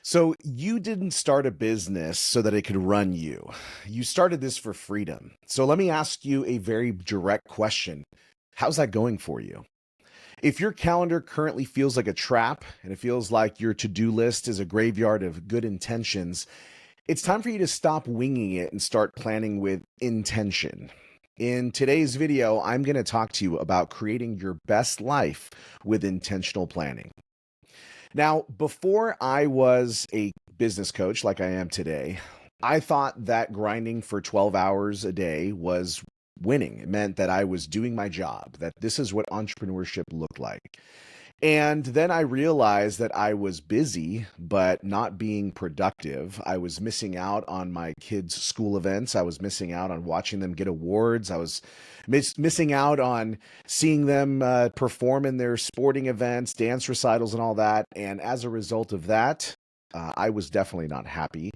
So you didn't start a business so that it could run you. You started this for freedom. So let me ask you a very direct question. How's that going for you? If your calendar currently feels like a trap and it feels like your to-do list is a graveyard of good intentions, it's time for you to stop winging it and start planning with intention. In today's video, I'm going to talk to you about creating your best life with intentional planning. Now, before I was a business coach like I am today, I thought that grinding for 12 hours a day was winning. It meant that I was doing my job, that this is what entrepreneurship looked like. And then I realized that I was busy, but not being productive. I was missing out on my kids' school events. I was missing out on watching them get awards. I was missing out on seeing them perform in their sporting events, dance recitals, and all that. And as a result of that, I was definitely not happy.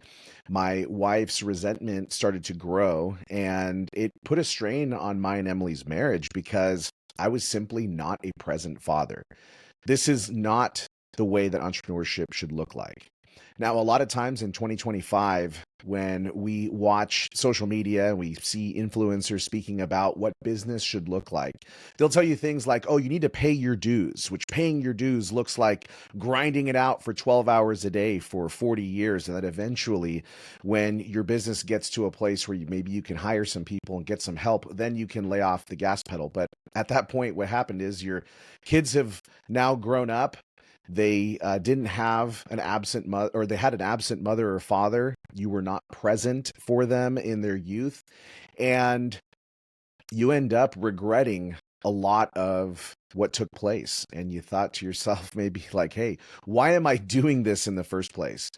My wife's resentment started to grow, and it put a strain on my and Emily's marriage because I was simply not a present father. This is not the way that entrepreneurship should look like. Now, a lot of times in 2025, when we watch social media and we see influencers speaking about what business should look like, they'll tell you things like, oh, you need to pay your dues, which paying your dues looks like grinding it out for 12 hours a day for 40 years. And that eventually, when your business gets to a place where maybe you can hire some people and get some help, then you can lay off the gas pedal. But at that point, what happened is your kids have now grown up. They didn't have an absent mother, or they had an absent mother or father. You were not present for them in their youth. And you end up regretting a lot of what took place. And you thought to yourself, maybe like, hey, why am I doing this in the first place?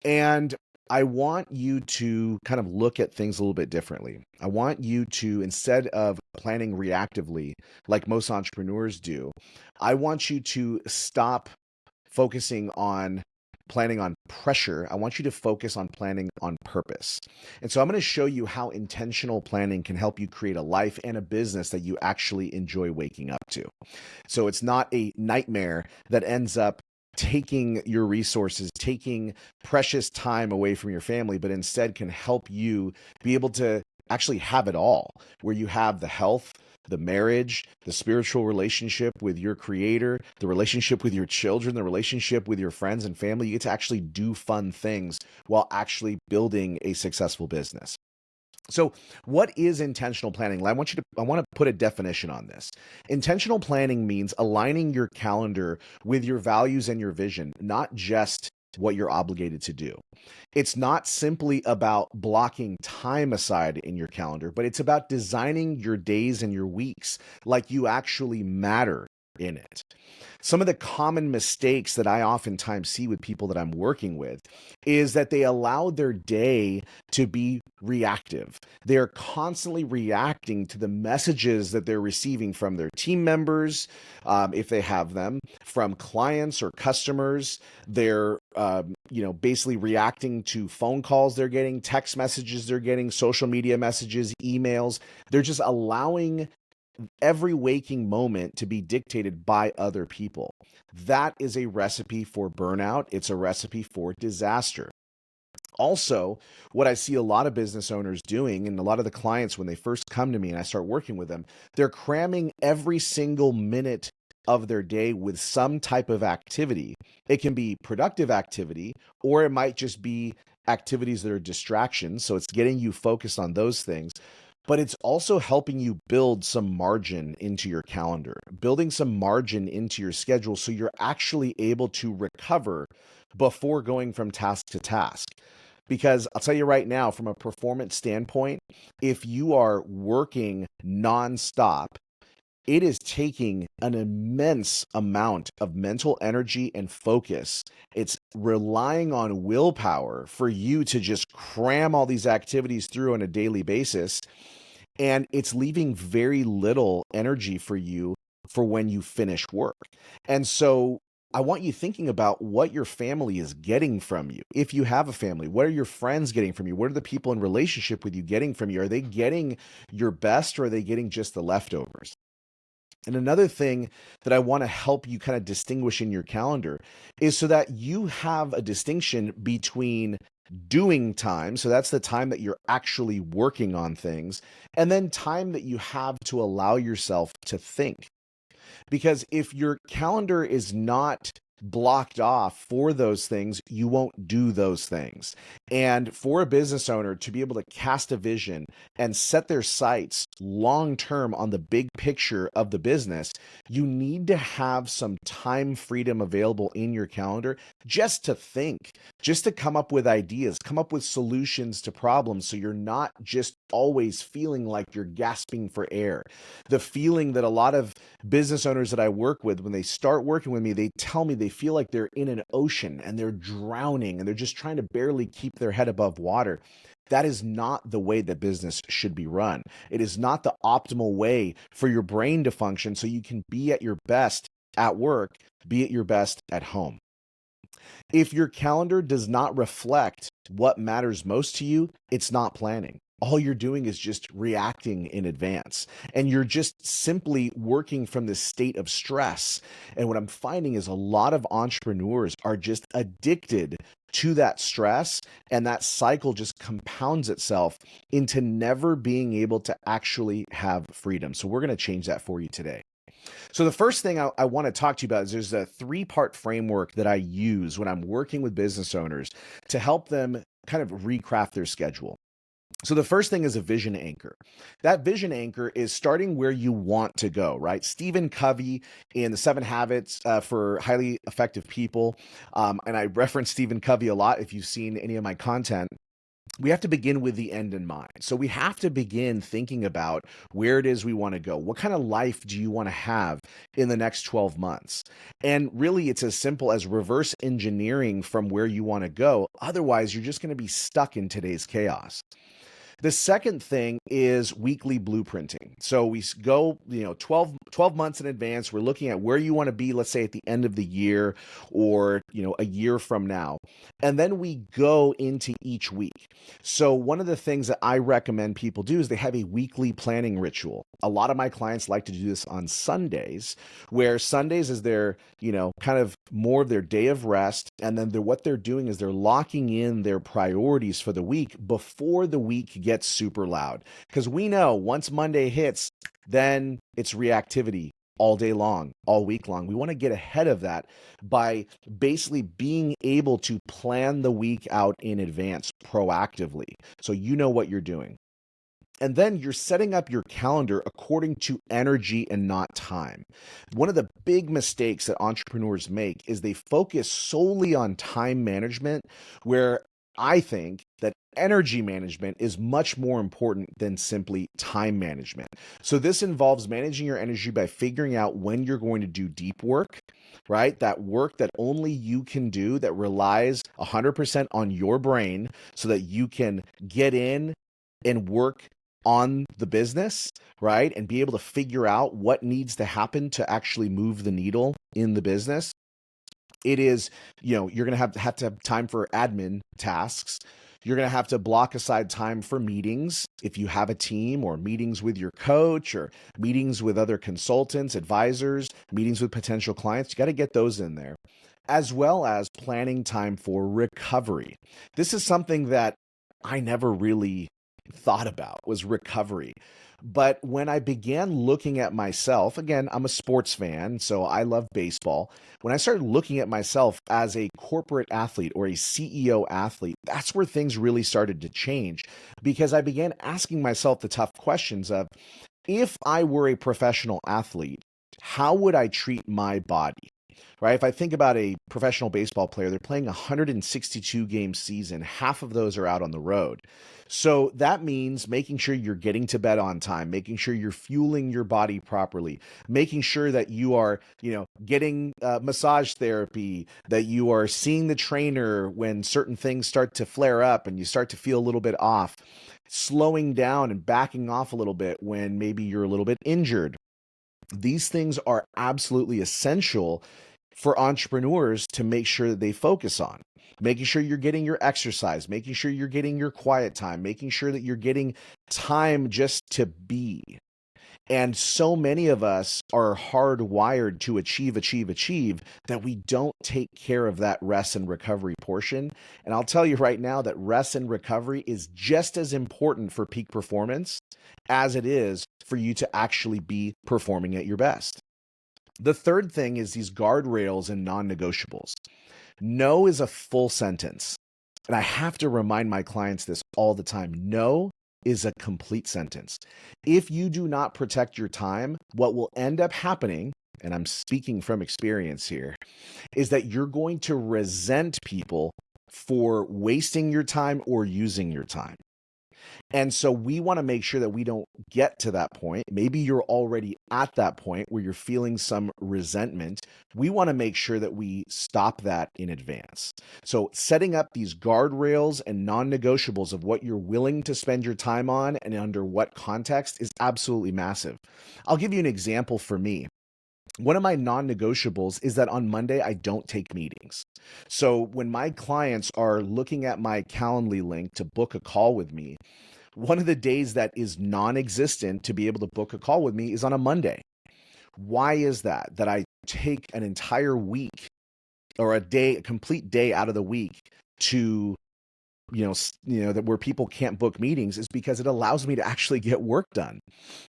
And I want you to kind of look at things a little bit differently. I want you to, instead of planning reactively like most entrepreneurs do, I want you to stop focusing on planning on pressure. I want you to focus on planning on purpose. And so I'm going to show you how intentional planning can help you create a life and a business that you actually enjoy waking up to. So it's not a nightmare that ends up taking your resources, taking precious time away from your family, but instead can help you be able to actually have it all, where you have the health, the marriage, the spiritual relationship with your creator, the relationship with your children, the relationship with your friends and family. You get to actually do fun things while actually building a successful business. So, what is intentional planning? I want to put a definition on this. Intentional planning means aligning your calendar with your values and your vision, not just what you're obligated to do. It's not simply about blocking time aside in your calendar, but it's about designing your days and your weeks like you actually matter in it. Some of the common mistakes that I oftentimes see with people that I'm working with is that they allow their day to be reactive. They're constantly reacting to the messages that they're receiving from their team members, if they have them, from clients or customers. They're basically reacting to phone calls they're getting, text messages they're getting, social media messages, emails. They're just allowing every waking moment to be dictated by other people. That is a recipe for burnout. It's a recipe for disaster. Also, what I see a lot of business owners doing, and a lot of the clients, when they first come to me and I start working with them, they're cramming every single minute of their day with some type of activity. It can be productive activity, or it might just be activities that are distractions. So it's getting you focused on those things, but it's also helping you build some margin into your calendar, building some margin into your schedule so you're actually able to recover before going from task to task. Because I'll tell you right now, from a performance standpoint, if you are working nonstop, it is taking an immense amount of mental energy and focus. It's relying on willpower for you to just cram all these activities through on a daily basis. And it's leaving very little energy for you for when you finish work. And so I want you thinking about what your family is getting from you. If you have a family, what are your friends getting from you? What are the people in relationship with you getting from you? Are they getting your best, or are they getting just the leftovers? And another thing that I want to help you kind of distinguish in your calendar is so that you have a distinction between doing time. So that's the time that you're actually working on things, and then time that you have to allow yourself to think. Because if your calendar is not blocked off for those things, you won't do those things. And for a business owner to be able to cast a vision and set their sights long term on the big picture of the business, you need to have some time freedom available in your calendar just to think, just to come up with ideas, come up with solutions to problems, so you're not just always feeling like you're gasping for air. The feeling that a lot of business owners that I work with, when they start working with me, they tell me they feel like they're in an ocean and they're drowning and they're just trying to barely keep their head above water. That is not the way that business should be run. It is not the optimal way for your brain to function so you can be at your best at work, be at your best at home. If your calendar does not reflect what matters most to you, it's not planning. All you're doing is just reacting in advance. And you're just simply working from this state of stress. And what I'm finding is a lot of entrepreneurs are just addicted to that stress. And that cycle just compounds itself into never being able to actually have freedom. So we're going to change that for you today. So the first thing I want to talk to you about is there's a three-part framework that I use when I'm working with business owners to help them kind of recraft their schedule. So the first thing is a vision anchor. That vision anchor is starting where you want to go, right? Stephen Covey in the 7 Habits for Highly Effective People, and I reference Stephen Covey a lot if you've seen any of my content. We have to begin with the end in mind. So we have to begin thinking about where it is we want to go. What kind of life do you want to have in the next 12 months? And really, it's as simple as reverse engineering from where you want to go. Otherwise, you're just going to be stuck in today's chaos. The second thing is weekly blueprinting. So we go, 12 months in advance. We're looking at where you want to be, let's say at the end of the year or, a year from now. And then we go into each week. So one of the things that I recommend people do is they have a weekly planning ritual. A lot of my clients like to do this on Sundays, where Sundays is their, kind of more of their day of rest. And then what they're doing is they're locking in their priorities for the week before the week gets super loud. Because we know once Monday hits, then it's reactivity all day long, all week long. We want to get ahead of that by basically being able to plan the week out in advance proactively. So you know what you're doing. And then you're setting up your calendar according to energy and not time. One of the big mistakes that entrepreneurs make is they focus solely on time management, where I think that energy management is much more important than simply time management. So this involves managing your energy by figuring out when you're going to do deep work, right? That work that only you can do, that relies 100% on your brain so that you can get in and work on the business, right? And be able to figure out what needs to happen to actually move the needle in the business. It is, you're going to have to have time for admin tasks. You're going to have to block aside time for meetings if you have a team, or meetings with your coach, or meetings with other consultants, advisors, meetings with potential clients. You got to get those in there, as well as planning time for recovery. This is something that I never really thought about, was recovery. But when I began looking at myself, again, I'm a sports fan, so I love baseball. When I started looking at myself as a corporate athlete or a CEO athlete, that's where things really started to change, because I began asking myself the tough questions of, if I were a professional athlete, how would I treat my body? Right? If I think about a professional baseball player, they're playing a 162 game season. Half of those are out on the road. So that means making sure you're getting to bed on time, making sure you're fueling your body properly, making sure that you are, getting massage therapy, that you are seeing the trainer when certain things start to flare up and you start to feel a little bit off, slowing down and backing off a little bit when maybe you're a little bit injured. These things are absolutely essential for entrepreneurs to make sure that they focus on. Making sure you're getting your exercise, making sure you're getting your quiet time, making sure that you're getting time just to be. And so many of us are hardwired to achieve that we don't take care of that rest and recovery portion. And I'll tell you right now that rest and recovery is just as important for peak performance as it is for you to actually be performing at your best. The third thing is these guardrails and non negotiables. No is a full sentence. And I have to remind my clients this all the time. No is a complete sentence. If you do not protect your time, what will end up happening, and I'm speaking from experience here, is that you're going to resent people for wasting your time or using your time. And so we want to make sure that we don't get to that point. Maybe you're already at that point where you're feeling some resentment. We want to make sure that we stop that in advance. So setting up these guardrails and non-negotiables of what you're willing to spend your time on and under what context is absolutely massive. I'll give you an example for me. One of my non-negotiables is that on Monday, I don't take meetings. So when my clients are looking at my Calendly link to book a call with me, one of the days that is non-existent to be able to book a call with me is on a Monday. Why is that? That I take an entire week or a complete day out of the week to that where people can't book meetings is because it allows me to actually get work done.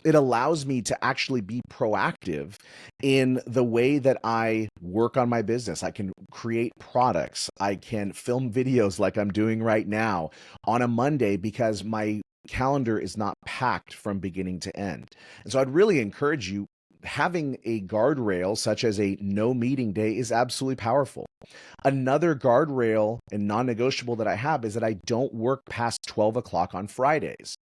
It allows me to actually be proactive in the way that I work on my business. I can create products. I can film videos like I'm doing right now on a Monday because my calendar is not packed from beginning to end. And so I'd really encourage you, having a guardrail such as a no meeting day is absolutely powerful. Another guardrail and non-negotiable that I have is that I don't work past 12 o'clock on Fridays.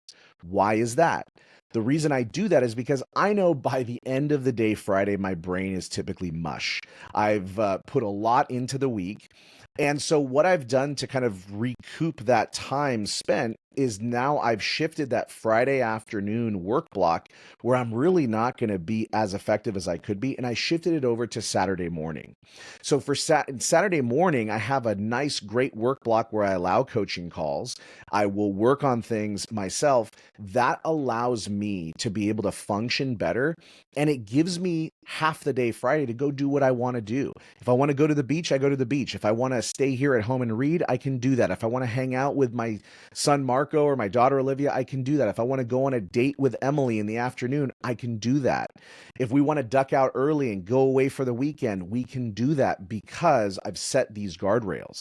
Why is that? The reason I do that is because I know by the end of the day, Friday, my brain is typically mush. I've put a lot into the week. And so what I've done to kind of recoup that time spent is now I've shifted that Friday afternoon work block where I'm really not going to be as effective as I could be. And I shifted it over to Saturday morning. So for Saturday morning, I have a nice, great work block where I allow coaching calls. I will work on things myself. That allows me to be able to function better. And it gives me half the day Friday to go do what I want to do. If I want to go to the beach, I go to the beach. If I want to stay here at home and read, I can do that. If I want to hang out with my son Marco or my daughter Olivia, I can do that. If I want to go on a date with Emily in the afternoon, I can do that. If we want to duck out early and go away for the weekend, we can do that because I've set these guardrails.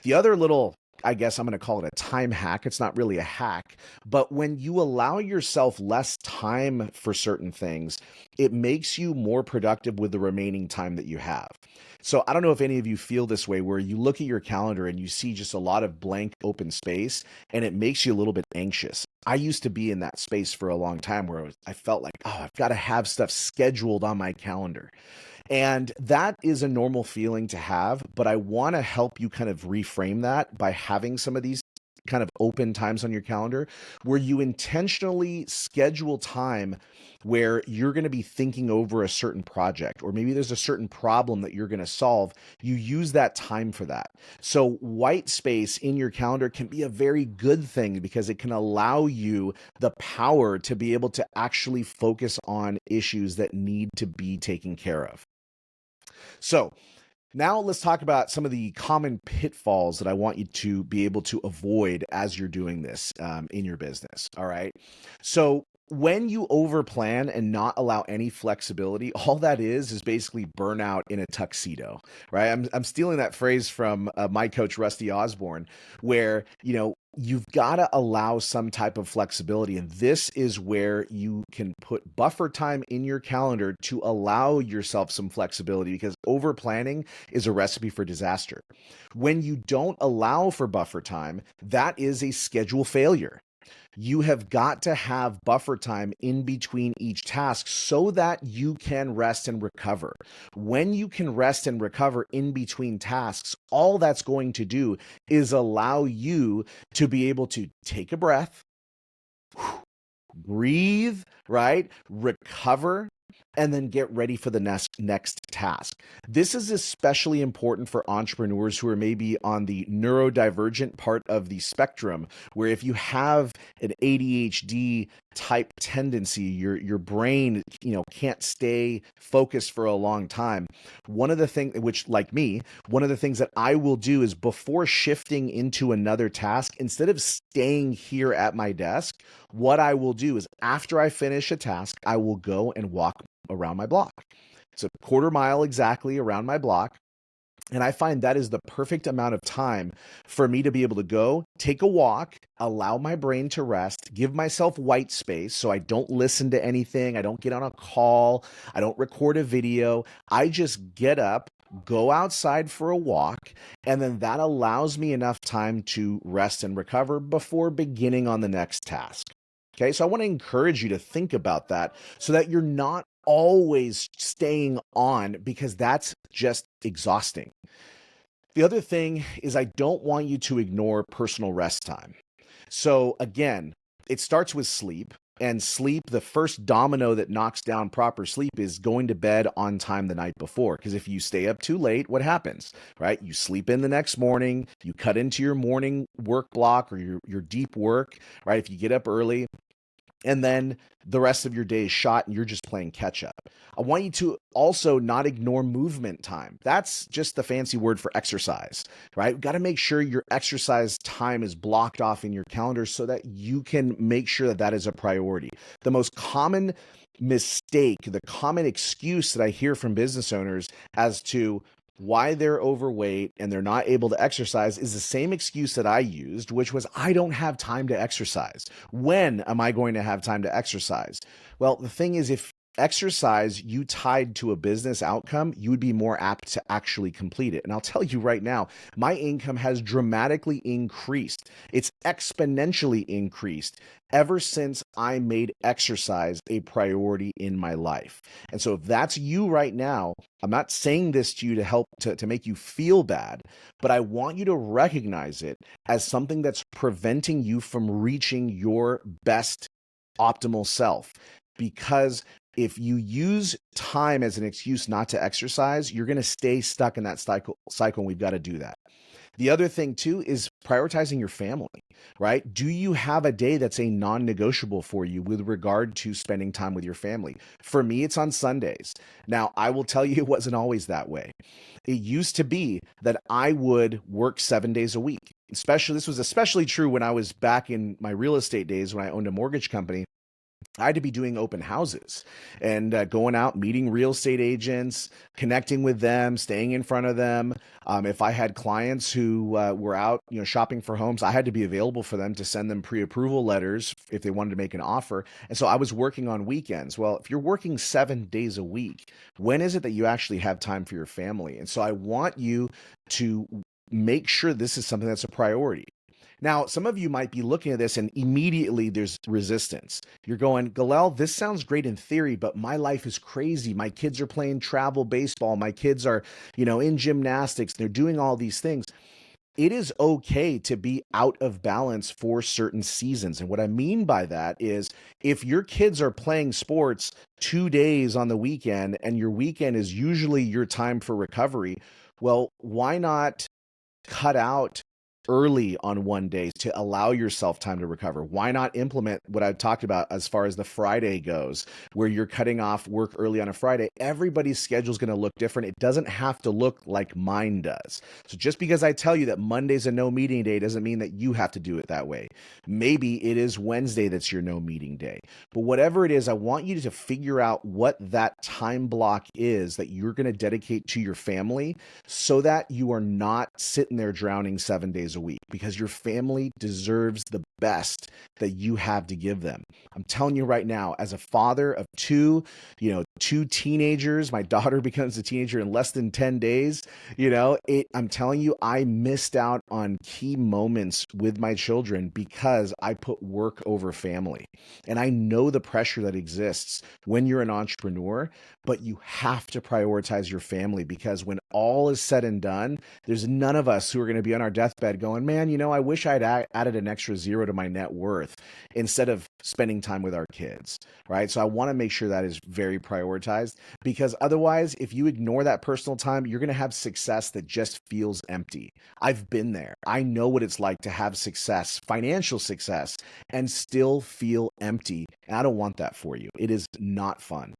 The other little, I guess I'm going to call it a time hack. It's not really a hack, but when you allow yourself less time for certain things, it makes you more productive with the remaining time that you have. So I don't know if any of you feel this way, where you look at your calendar and you see just a lot of blank open space and it makes you a little bit anxious. I used to be in that space for a long time where I felt like, oh, I've got to have stuff scheduled on my calendar. And that is a normal feeling to have, but I want to help you kind of reframe that by having some of these kind of open times on your calendar where you intentionally schedule time where you're going to be thinking over a certain project, or maybe there's a certain problem that you're going to solve. You use that time for that. So white space in your calendar can be a very good thing because it can allow you the power to be able to actually focus on issues that need to be taken care of. So now let's talk about some of the common pitfalls that I want you to be able to avoid as you're doing this in your business. All right. So when you overplan and not allow any flexibility, all that is basically burnout in a tuxedo, right? I'm stealing that phrase from my coach, Rusty Osborne, where, you've got to allow some type of flexibility. And this is where you can put buffer time in your calendar to allow yourself some flexibility, because over planning is a recipe for disaster. When you don't allow for buffer time, that is a schedule failure. You have got to have buffer time in between each task so that you can rest and recover. When you can rest and recover in between tasks, all that's going to do is allow you to be able to take a breath, breathe, right? Recover, and then get ready for the next task. This is especially important for entrepreneurs who are maybe on the neurodivergent part of the spectrum, where if you have an ADHD type tendency, your brain, can't stay focused for a long time. One of the things, which like me, one of the things that I will do is before shifting into another task, instead of staying here at my desk, what I will do is after I finish a task, I will go and walk around my block. It's a quarter mile exactly around my block. And I find that is the perfect amount of time for me to be able to go take a walk, allow my brain to rest, give myself white space so I don't listen to anything. I don't get on a call. I don't record a video. I just get up, go outside for a walk, and then that allows me enough time to rest and recover before beginning on the next task. Okay, so I want to encourage you to think about that so that you're not always staying on, because that's just exhausting. The other thing is, I don't want you to ignore personal rest time. So again, it starts with sleep. And sleep, the first domino that knocks down proper sleep is going to bed on time the night before. Because if you stay up too late, what happens, right? You sleep in the next morning, you cut into your morning work block or your deep work, right? If you get up early, and then the rest of your day is shot and you're just playing catch up. I want you to also not ignore movement time. That's just the fancy word for exercise, right? You've got to make sure your exercise time is blocked off in your calendar so that you can make sure that that is a priority. The most common mistake, the common excuse that I hear from business owners as to why they're overweight and they're not able to exercise is the same excuse that I used, which was, I don't have time to exercise. When am I going to have time to exercise? Well, the thing is, if exercise you tied to a business outcome, you would be more apt to actually complete it. And I'll tell you right now, my income has dramatically increased. It's exponentially increased ever since I made exercise a priority in my life. And so if that's you right now, I'm not saying this to you to help to make you feel bad, but I want you to recognize it as something that's preventing you from reaching your best optimal self. Because if you use time as an excuse not to exercise, you're going to stay stuck in that cycle, and we've got to do that. The other thing too is prioritizing your family, right? Do you have a day that's a non-negotiable for you with regard to spending time with your family? For me, it's on Sundays. Now, I will tell you, it wasn't always that way. It used to be that I would work 7 days a week. This was especially true when I was back in my real estate days when I owned a mortgage company. I had to be doing open houses and going out, meeting real estate agents, connecting with them, staying in front of them. If I had clients who were out, shopping for homes, I had to be available for them to send them pre-approval letters if they wanted to make an offer. And so I was working on weekends. Well, if you're working 7 days a week, when is it that you actually have time for your family? And so I want you to make sure this is something that's a priority. Now, some of you might be looking at this and immediately there's resistance. You're going, Galel, this sounds great in theory, but my life is crazy. My kids are playing travel baseball. My kids are, in gymnastics. They're doing all these things. It is okay to be out of balance for certain seasons. And what I mean by that is, if your kids are playing sports 2 days on the weekend and your weekend is usually your time for recovery, well, why not cut out early on one day to allow yourself time to recover? Why not implement what I've talked about as far as the Friday goes, where you're cutting off work early on a Friday? Everybody's schedule is going to look different. It doesn't have to look like mine does. So just because I tell you that Monday's a no meeting day doesn't mean that you have to do it that way. Maybe it is Wednesday that's your no meeting day. But whatever it is, I want you to figure out what that time block is that you're going to dedicate to your family so that you are not sitting there drowning 7 days a week, because your family deserves the best that you have to give them. I'm telling you right now, as a father of two teenagers, my daughter becomes a teenager in less than 10 days. I'm telling you, I missed out on key moments with my children because I put work over family. And I know the pressure that exists when you're an entrepreneur, but you have to prioritize your family, because when all is said and done, there's none of us who are going to be on our deathbed going, man, man, I wish I'd added an extra zero to my net worth instead of spending time with our kids, right? So I want to make sure that is very prioritized, because otherwise, if you ignore that personal time, you're going to have success that just feels empty. I've been there. I know what it's like to have success, financial success, and still feel empty. And I don't want that for you. It is not fun.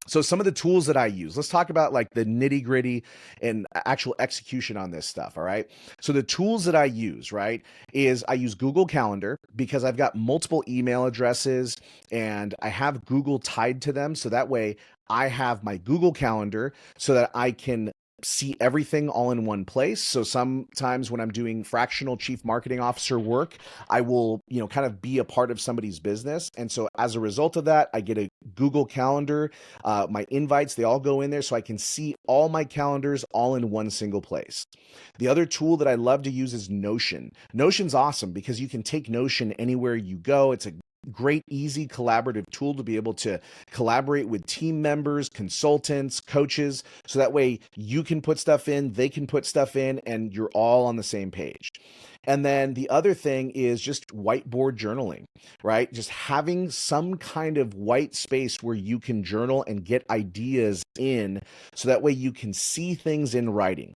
So some of the tools that I use, let's talk about like the nitty gritty and actual execution on this stuff. All right. So the tools that I use, right, is I use Google Calendar because I've got multiple email addresses and I have Google tied to them. So that way I have my Google Calendar so that I can see everything all in one place. So sometimes when I'm doing fractional chief marketing officer work, I will, kind of be a part of somebody's business. And so as a result of that, I get a Google Calendar, my invites, they all go in there so I can see all my calendars all in one single place. The other tool that I love to use is Notion. Notion's awesome because you can take Notion anywhere you go. It's a great, easy collaborative tool to be able to collaborate with team members, consultants, coaches. So that way you can put stuff in, they can put stuff in, and you're all on the same page. And then the other thing is just whiteboard journaling, right? Just having some kind of white space where you can journal and get ideas in so that way you can see things in writing.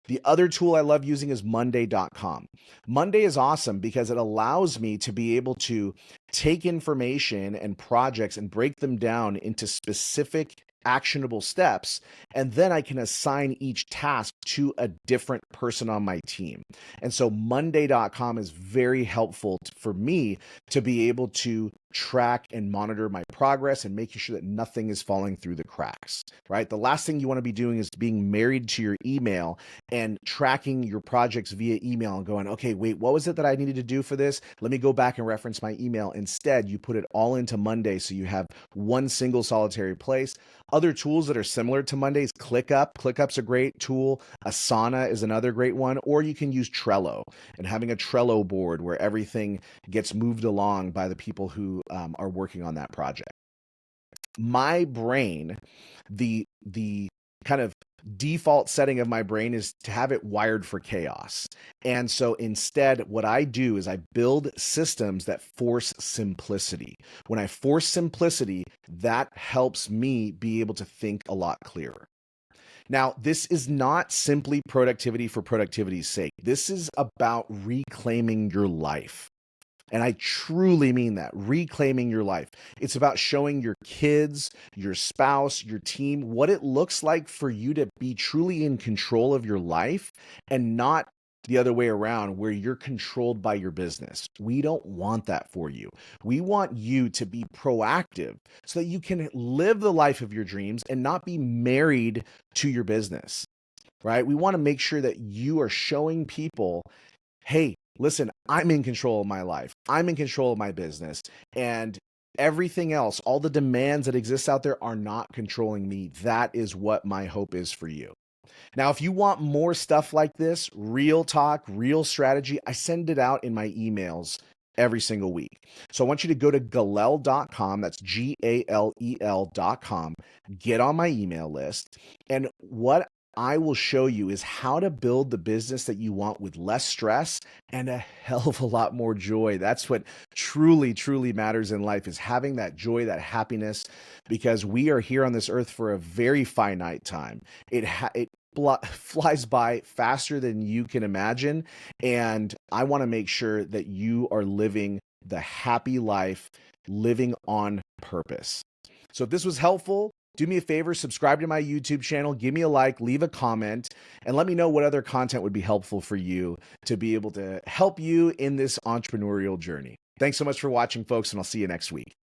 The other tool I love using is Monday.com. Monday is awesome because it allows me to be able to take information and projects and break them down into specific actionable steps. And then I can assign each task to a different person on my team. And so Monday.com is very helpful for me to be able to track and monitor my progress and making sure that nothing is falling through the cracks, right? The last thing you want to be doing is being married to your email and tracking your projects via email and going, okay, wait, what was it that I needed to do for this? Let me go back and reference my email. Instead, you put it all into Monday so you have one single solitary place. Other tools that are similar to Monday's, ClickUp. ClickUp's a great tool. Asana is another great one. Or you can use Trello and having a Trello board where everything gets moved along by the people who are working on that project. My brain, the kind of default setting of my brain is to have it wired for chaos. And so instead, what I do is I build systems that force simplicity. When I force simplicity, that helps me be able to think a lot clearer. Now, this is not simply productivity for productivity's sake. This is about reclaiming your life. And I truly mean that, reclaiming your life. It's about showing your kids, your spouse, your team, what it looks like for you to be truly in control of your life and not the other way around where you're controlled by your business. We don't want that for you. We want you to be proactive so that you can live the life of your dreams and not be married to your business, right? We want to make sure that you are showing people, hey, listen, I'm in control of my life. I'm in control of my business. And everything else, all the demands that exist out there are not controlling me. That is what my hope is for you. Now, if you want more stuff like this, real talk, real strategy, I send it out in my emails every single week. So I want you to go to galel.com. That's GALEL.com. Get on my email list. And what I will show you is how to build the business that you want with less stress and a hell of a lot more joy. That's what truly, truly matters in life, is having that joy, that happiness, because we are here on this earth for a very finite time. It flies by faster than you can imagine. And I want to make sure that you are living the happy life, living on purpose. So if this was helpful, do me a favor, subscribe to my YouTube channel, give me a like, leave a comment, and let me know what other content would be helpful for you to be able to help you in this entrepreneurial journey. Thanks so much for watching, folks, and I'll see you next week.